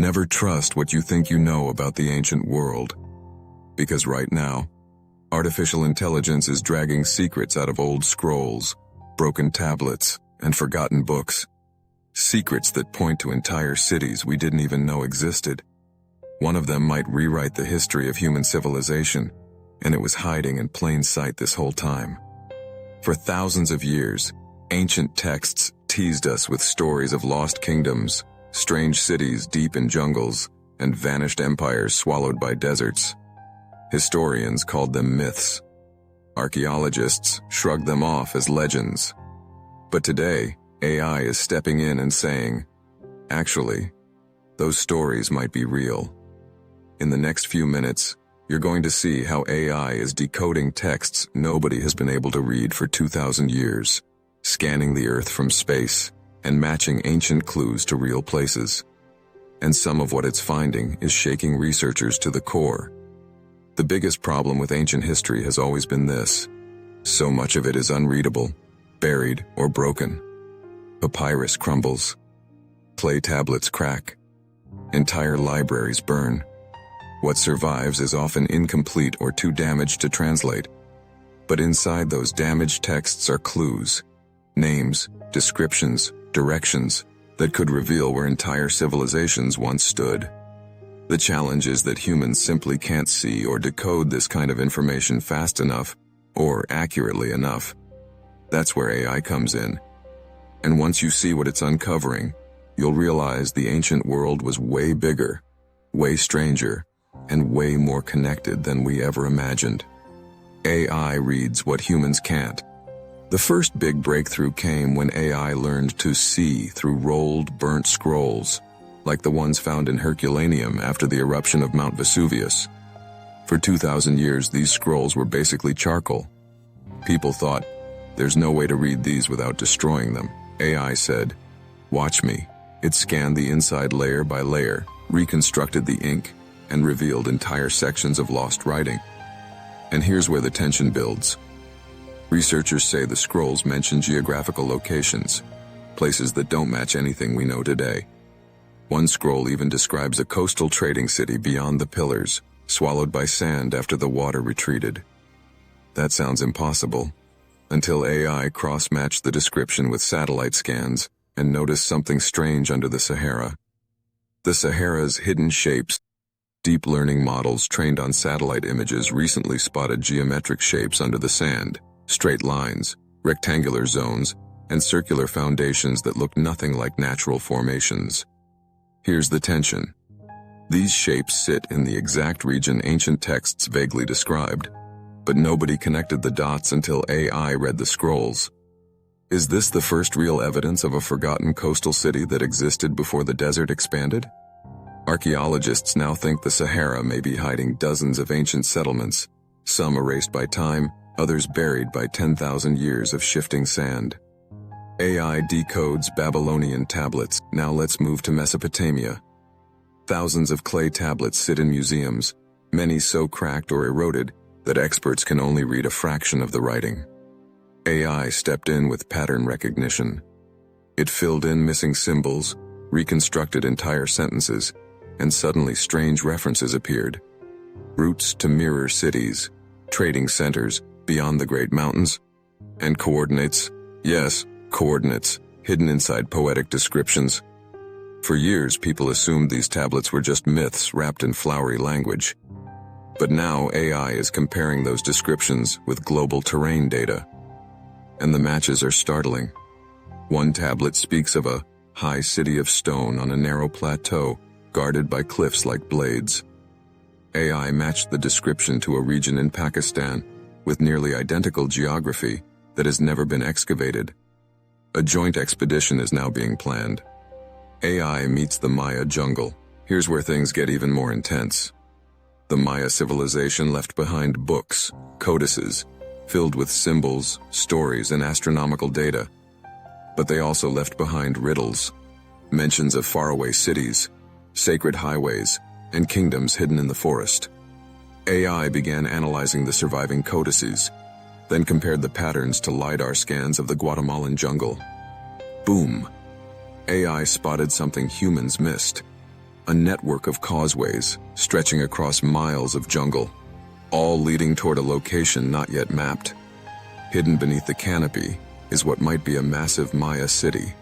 Never trust what you think you know about the ancient world. Because right now, artificial intelligence is dragging secrets out of old scrolls, broken tablets, and forgotten books. Secrets that point to entire cities we didn't even know existed. One of them might rewrite the history of human civilization, and it was hiding in plain sight this whole time. For thousands of years, ancient texts teased us with stories of lost kingdoms, strange cities deep in jungles, and vanished empires swallowed by deserts. Historians called them myths. Archaeologists shrugged them off as legends. But today, AI is stepping in and saying, actually, those stories might be real. In the next few minutes, you're going to see how AI is decoding texts nobody has been able to read for 2,000 years, scanning the Earth from space, and matching ancient clues to real places. And some of what it's finding is shaking researchers to the core. The biggest problem with ancient history has always been this: so much of it is unreadable, buried, or broken. Papyrus crumbles. Clay tablets crack. Entire libraries burn. What survives is often incomplete or too damaged to translate. But inside those damaged texts are clues, names, descriptions, directions that could reveal where entire civilizations once stood. The challenge is that humans simply can't see or decode this kind of information fast enough or accurately enough. That's where AI comes in. And once you see what it's uncovering, you'll realize the ancient world was way bigger, way stranger, and way more connected than we ever imagined. AI reads what humans can't. The first big breakthrough came when AI learned to see through rolled, burnt scrolls, like the ones found in Herculaneum after the eruption of Mount Vesuvius. For 2,000 years, these scrolls were basically charcoal. People thought, there's no way to read these without destroying them. AI said, watch me. It scanned the inside layer by layer, reconstructed the ink, and revealed entire sections of lost writing. And here's where the tension builds. Researchers say the scrolls mention geographical locations, places that don't match anything we know today. One scroll even describes a coastal trading city beyond the pillars, swallowed by sand after the water retreated. That sounds impossible, until AI cross-matched the description with satellite scans and noticed something strange under the Sahara. The Sahara's hidden shapes. Deep learning models trained on satellite images recently spotted geometric shapes under the sand, straight lines, rectangular zones, and circular foundations that look nothing like natural formations. Here's the tension. These shapes sit in the exact region ancient texts vaguely described, but nobody connected the dots until AI read the scrolls. Is this the first real evidence of a forgotten coastal city that existed before the desert expanded? Archaeologists now think the Sahara may be hiding dozens of ancient settlements, some erased by time, others buried by 10,000 years of shifting sand. AI decodes Babylonian tablets. Now let's move to Mesopotamia. Thousands of clay tablets sit in museums, many so cracked or eroded that experts can only read a fraction of the writing. AI stepped in with pattern recognition. It filled in missing symbols, reconstructed entire sentences, and suddenly strange references appeared. Routes to mirror cities, trading centers beyond the Great Mountains, and coordinates, yes, coordinates, hidden inside poetic descriptions. For years, people assumed these tablets were just myths wrapped in flowery language. But now AI is comparing those descriptions with global terrain data. And the matches are startling. One tablet speaks of a high city of stone on a narrow plateau, guarded by cliffs like blades. AI matched the description to a region in Pakistan with nearly identical geography that has never been excavated. A joint expedition is now being planned. AI meets the Maya jungle. Here's where things get even more intense. The Maya civilization left behind books, codices, filled with symbols, stories, and astronomical data. But they also left behind riddles, mentions of faraway cities, sacred highways, and kingdoms hidden in the forest. AI began analyzing the surviving codices, then compared the patterns to LiDAR scans of the Guatemalan jungle. Boom! AI spotted something humans missed. a network of causeways stretching across miles of jungle, all leading toward a location not yet mapped. Hidden beneath the canopy is what might be a massive Maya city.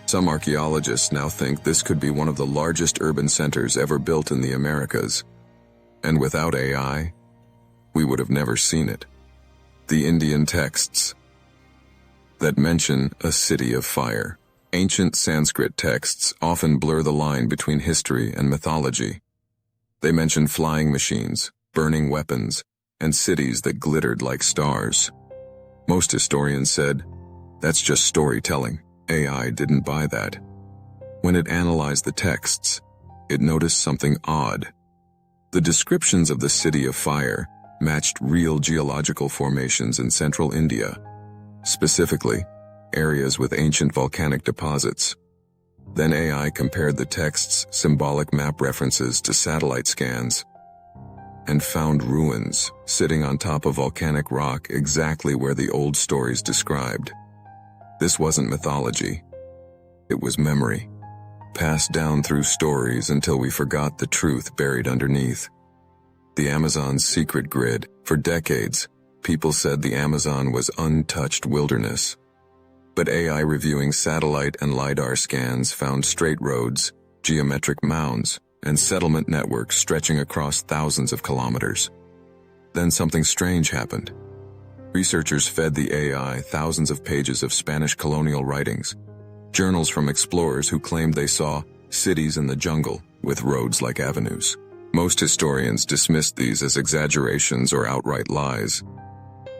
Some archaeologists now think this could be one of the largest urban centers ever built in the Americas. And without AI, we would have never seen it. The Indian texts that mention a city of fire. Ancient Sanskrit texts often blur the line between history and mythology. They mention flying machines, burning weapons, and cities that glittered like stars. Most historians said, "That's just storytelling. AI didn't buy that." When it analyzed the texts, it noticed something odd. The descriptions of the city of fire matched real geological formations in central India, specifically areas with ancient volcanic deposits. Then AI compared the text's symbolic map references to satellite scans and found ruins sitting on top of volcanic rock exactly where the old stories described. This wasn't mythology. It was memory, passed down through stories until we forgot the truth buried underneath. The Amazon's secret grid. For decades, people said the Amazon was untouched wilderness. But AI reviewing satellite and LiDAR scans found straight roads, geometric mounds, and settlement networks stretching across thousands of kilometers. Then something strange happened. Researchers fed the AI thousands of pages of Spanish colonial writings, journals from explorers who claimed they saw cities in the jungle with roads like avenues. Most historians dismissed these as exaggerations or outright lies.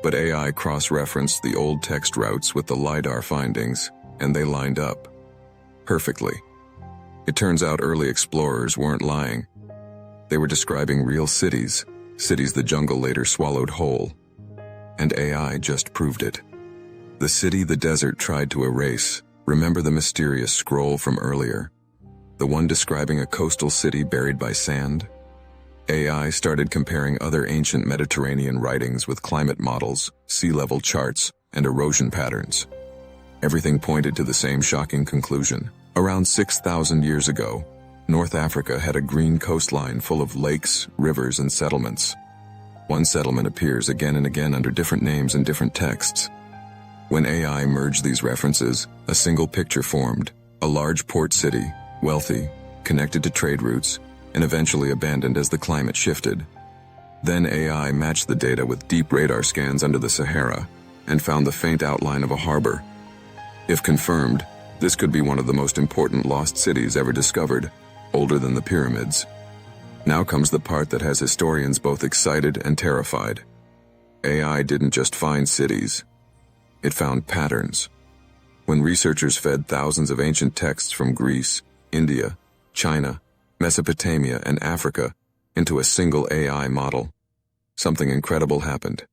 But AI cross-referenced the old text routes with the LiDAR findings, and they lined up perfectly. It turns out early explorers weren't lying. They were describing real cities, cities the jungle later swallowed whole. And AI just proved it. The city the desert tried to erase. Remember the mysterious scroll from earlier? The one describing a coastal city buried by sand? AI started comparing other ancient Mediterranean writings with climate models, sea level charts, and erosion patterns. Everything pointed to the same shocking conclusion. Around 6,000 years ago, North Africa had a green coastline full of lakes, rivers, and settlements. One settlement appears again and again under different names and different texts. When AI merged these references, a single picture formed: a large port city, wealthy, connected to trade routes, and eventually abandoned as the climate shifted. Then AI matched the data with deep radar scans under the Sahara and found the faint outline of a harbor. If confirmed, this could be one of the most important lost cities ever discovered, older than the pyramids. Now comes the part that has historians both excited and terrified. AI didn't just find cities. It found patterns. When researchers fed thousands of ancient texts from Greece, India, China, Mesopotamia, and Africa into a single AI model, something incredible happened.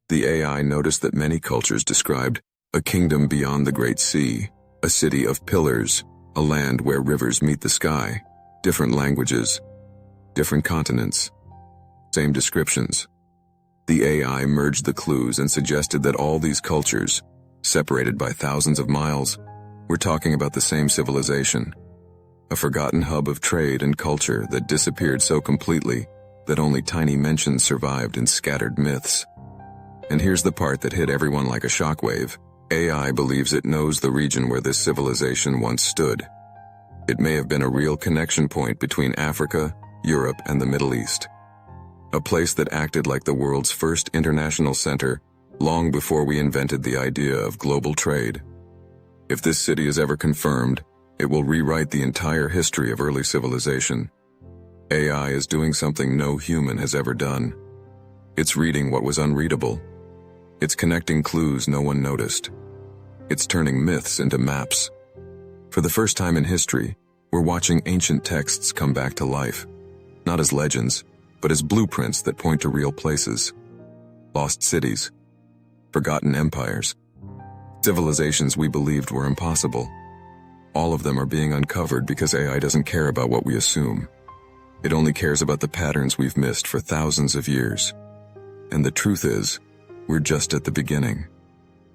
The AI noticed that many cultures described a kingdom beyond the Great Sea, a city of pillars, a land where rivers meet the sky, different languages, different continents, same descriptions. The AI merged the clues and suggested that all these cultures, separated by thousands of miles, were talking about the same civilization. A forgotten hub of trade and culture that disappeared so completely that only tiny mentions survived in scattered myths. And here's the part that hit everyone like a shockwave. AI believes it knows the region where this civilization once stood. It may have been a real connection point between Africa, Europe, and the Middle East. A place that acted like the world's first international center long before we invented the idea of global trade. If this city is ever confirmed, it will rewrite the entire history of early civilization. AI is doing something no human has ever done. It's reading what was unreadable. It's connecting clues no one noticed. It's turning myths into maps. For the first time in history, we're watching ancient texts come back to life, not as legends, but as blueprints that point to real places. Lost cities, forgotten empires, civilizations we believed were impossible. All of them are being uncovered because AI doesn't care about what we assume. It only cares about the patterns we've missed for thousands of years. And the truth is, we're just at the beginning.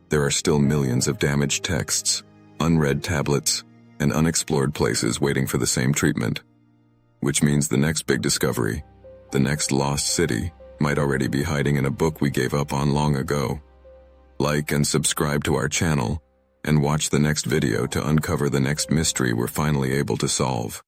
There are still millions of damaged texts, unread tablets, and unexplored places waiting for the same treatment. which means the next big discovery, the next lost city, might already be hiding in a book we gave up on long ago. Like and subscribe to our channel, and watch the next video to uncover the next mystery we're finally able to solve.